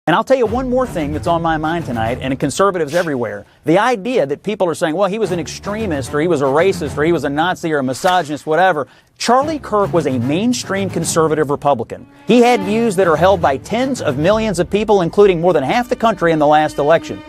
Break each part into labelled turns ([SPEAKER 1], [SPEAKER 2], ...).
[SPEAKER 1] And I'll tell you one more thing that's on my mind tonight, and conservatives everywhere. The idea that people are saying, well, he was an extremist, or he was a racist, or he was a Nazi, or a misogynist, whatever. Charlie Kirk was a mainstream conservative Republican. He had views that are held by tens of millions of people, including more than half the country in the last election.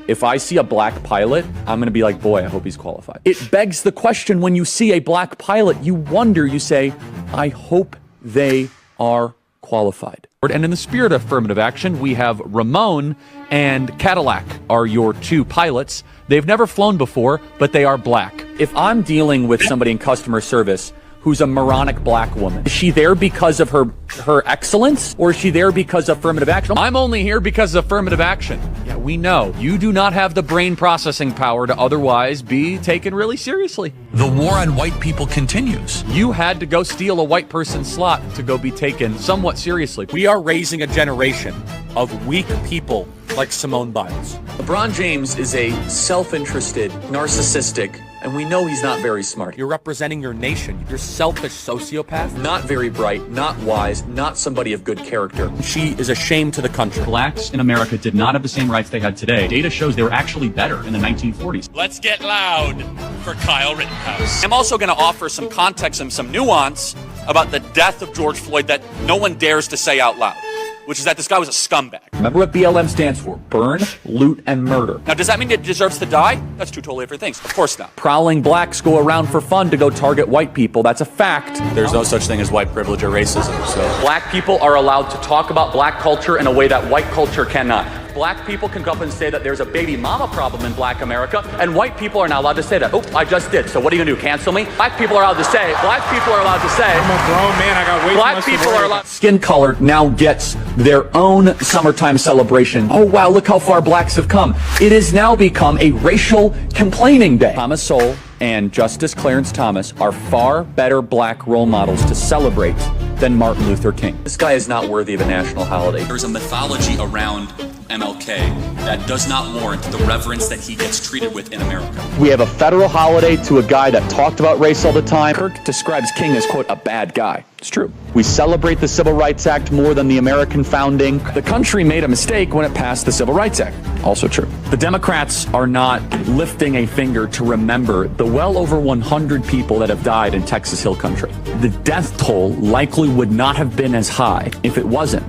[SPEAKER 2] If I see a black pilot, I'm going to be like, boy, I hope he's qualified. It begs the question, when you see a black pilot, you wonder, you say, I hope they are qualified. And in the spirit of affirmative action, we have Ramon and Cadillac are your two pilots. They've never flown before, but they are black. If I'm dealing with somebody in customer service who's a moronic black woman, is she there because of her excellence, or is she there because of affirmative action? I'm only here because of affirmative action. Yeah, we know. You do not have the brain processing power to otherwise be taken really seriously.
[SPEAKER 3] The war on white people continues.
[SPEAKER 2] You had to go steal a white person's slot to go be taken somewhat seriously.
[SPEAKER 4] We are raising a generation of weak people like Simone Biles.
[SPEAKER 2] LeBron James is a self-interested, narcissistic, and we know he's not very smart.
[SPEAKER 4] You're representing your nation. You're selfish sociopath.
[SPEAKER 2] Not very bright, not wise, not somebody of good character.
[SPEAKER 4] She is a shame to the country.
[SPEAKER 5] Blacks in America did not have the same rights they had today. Data shows they were actually better in the 1940s.
[SPEAKER 6] Let's get loud for Kyle Rittenhouse.
[SPEAKER 4] I'm also going to offer some context and some nuance about the death of George Floyd that no one dares to say out loud, which is that this guy was a scumbag.
[SPEAKER 2] Remember what BLM stands for? Burn, loot, and murder.
[SPEAKER 4] Now, does that mean it deserves to die? That's two totally different things. Of course not.
[SPEAKER 2] Prowling blacks go around for fun to go target white people. That's a fact.
[SPEAKER 4] There's no such thing as white privilege or racism, so.
[SPEAKER 2] Black people are allowed to talk about black culture in a way that white culture cannot. Black people can go up and say that there's a baby mama problem in black America, and white people are not allowed to say that. Oh, I just did. So what are you gonna do, cancel me? Black people are allowed to say, I'm
[SPEAKER 7] a grown man, I got way
[SPEAKER 2] black
[SPEAKER 7] too much
[SPEAKER 2] people
[SPEAKER 7] to
[SPEAKER 2] are allowed. Skin color now gets their own summertime celebration. Oh wow, look how far blacks have come. It has now become a racial complaining day. Thomas Sowell and Justice Clarence Thomas are far better black role models to celebrate than Martin Luther King. This guy is not worthy of a national holiday.
[SPEAKER 3] There's a mythology around MLK that does not warrant the reverence that he gets treated with in America.
[SPEAKER 2] We have a federal holiday to a guy that talked about race all the time. Kirk describes King as, quote, a bad guy. It's true. We celebrate the Civil Rights Act more than the American founding. The country made a mistake when it passed the Civil Rights Act. Also true. The Democrats are not lifting a finger to remember the well over 100 people that have died in Texas Hill Country. The death toll likely would not have been as high if it wasn't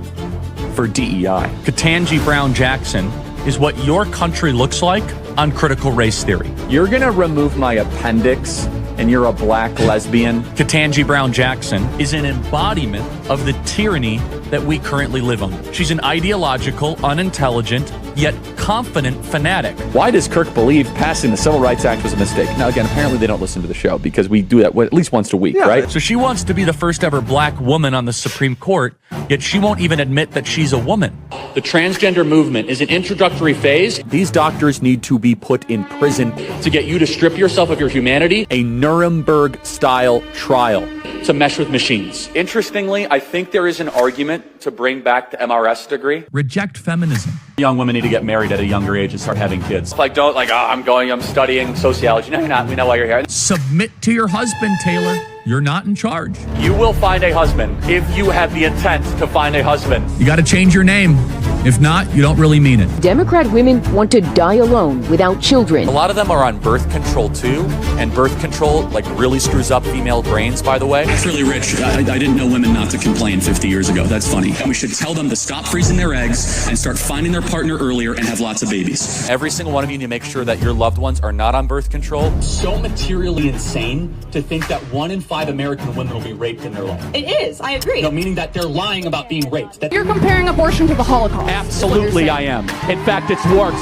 [SPEAKER 2] for DEI.
[SPEAKER 5] Ketanji Brown Jackson is what your country looks like on critical race theory.
[SPEAKER 2] You're gonna remove my appendix and you're a black lesbian?
[SPEAKER 5] Ketanji Brown Jackson is an embodiment of the tyranny that we currently live under. She's an ideological, unintelligent, yet confident fanatic.
[SPEAKER 2] Why does Kirk believe passing the Civil Rights Act was a mistake? Now, again, apparently they don't listen to the show because we do that at least once a week, right?
[SPEAKER 5] So she wants to be the first ever black woman on the Supreme Court, yet she won't even admit that she's a woman.
[SPEAKER 2] The transgender movement is an introductory phase. These doctors need to be put in prison to get you to strip yourself of your humanity. A Nuremberg-style trial to mesh with machines. Interestingly, I think there is an argument to bring back the MRS degree.
[SPEAKER 5] Reject feminism.
[SPEAKER 2] Young women need to get married at a younger age and start having kids. I'm studying sociology. No, you're not. We know why you're here.
[SPEAKER 5] Submit to your husband, Taylor. You're not in charge.
[SPEAKER 2] You will find a husband if you have the intent to find a husband.
[SPEAKER 5] You got to change your name. If not, you don't really mean it.
[SPEAKER 8] Democrat women want to die alone without children.
[SPEAKER 4] A lot of them are on birth control too, and birth control really screws up female brains, by the way.
[SPEAKER 3] That's really rich. I didn't know women not to complain 50 years ago. That's funny. We should tell them to stop freezing their eggs and start finding their partner earlier and have lots of babies.
[SPEAKER 4] Every single one of you need to make sure that your loved ones are not on birth control.
[SPEAKER 9] So materially insane to think that 1 in 5 American women will be raped in their life.
[SPEAKER 10] It is, I agree.
[SPEAKER 9] No, meaning that they're lying about being raped.
[SPEAKER 10] You're comparing abortion to the Holocaust.
[SPEAKER 2] Absolutely I am. In fact, it's worse.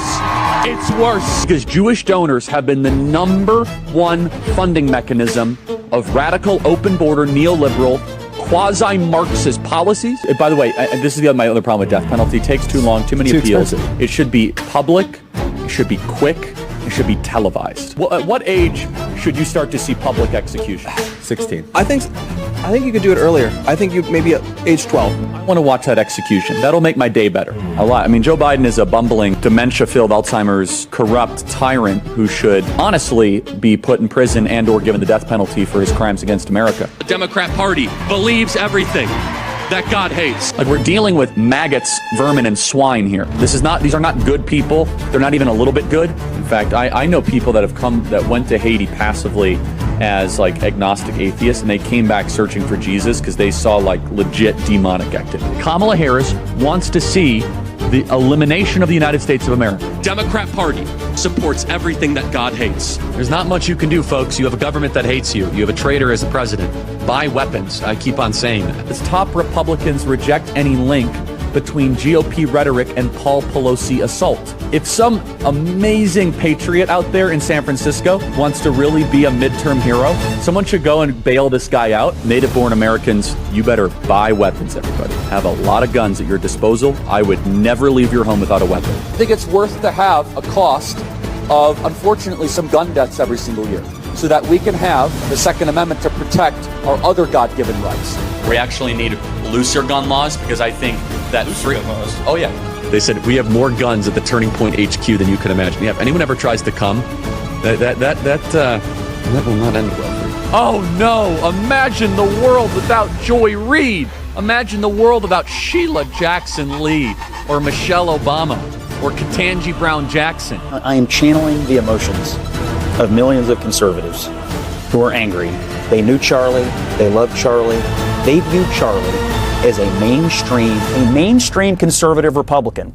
[SPEAKER 2] It's worse. Because Jewish donors have been the #1 funding mechanism of radical, open border, neoliberal, quasi-Marxist policies. By the way, this is my other problem with death penalty. It takes too long, too many appeals. Expensive. It should be public, it should be quick, it should be televised. At what age should you start to see public execution?
[SPEAKER 11] 16. I think you could do it earlier. I think you maybe at age 12.
[SPEAKER 2] I want to watch that execution. That'll make my day better. A lot. I mean, Joe Biden is a bumbling, dementia-filled, Alzheimer's, corrupt tyrant who should honestly be put in prison and or given the death penalty for his crimes against America.
[SPEAKER 4] The Democrat Party believes everything.
[SPEAKER 3] that God hates.
[SPEAKER 2] Like, we're dealing with maggots, vermin, and swine here. These are not good people. They're not even a little bit good. In fact, I know people that went to Haiti passively as like agnostic atheists, and they came back searching for Jesus because they saw like legit demonic activity. Kamala Harris wants to see the elimination of the United States of America.
[SPEAKER 3] Democrat Party supports everything that God hates.
[SPEAKER 5] There's not much you can do, folks. You have a government that hates you. You have a traitor as the president. Buy weapons. I keep on saying that.
[SPEAKER 2] As top Republicans reject any link between GOP rhetoric and Paul Pelosi assault. If some amazing patriot out there in San Francisco wants to really be a midterm hero, someone should go and bail this guy out. Native-born Americans, you better buy weapons, everybody. Have a lot of guns at your disposal. I would never leave your home without a weapon. I think it's worth to have a cost of, unfortunately, some gun deaths every single year, so that we can have the Second Amendment to protect our other God-given rights.
[SPEAKER 5] We actually need looser gun laws because I think that
[SPEAKER 7] Gun laws.
[SPEAKER 5] Oh yeah. They said we have more guns at the Turning Point HQ than you can imagine. Yeah, if anyone ever tries to come, that will not end well for you. Oh no! Imagine the world without Joy Reid. Imagine the world without Sheila Jackson Lee or Michelle Obama or Ketanji Brown Jackson.
[SPEAKER 1] I am channeling the emotions of millions of conservatives who are angry. They knew Charlie. They loved Charlie. They view Charlie as a mainstream conservative Republican.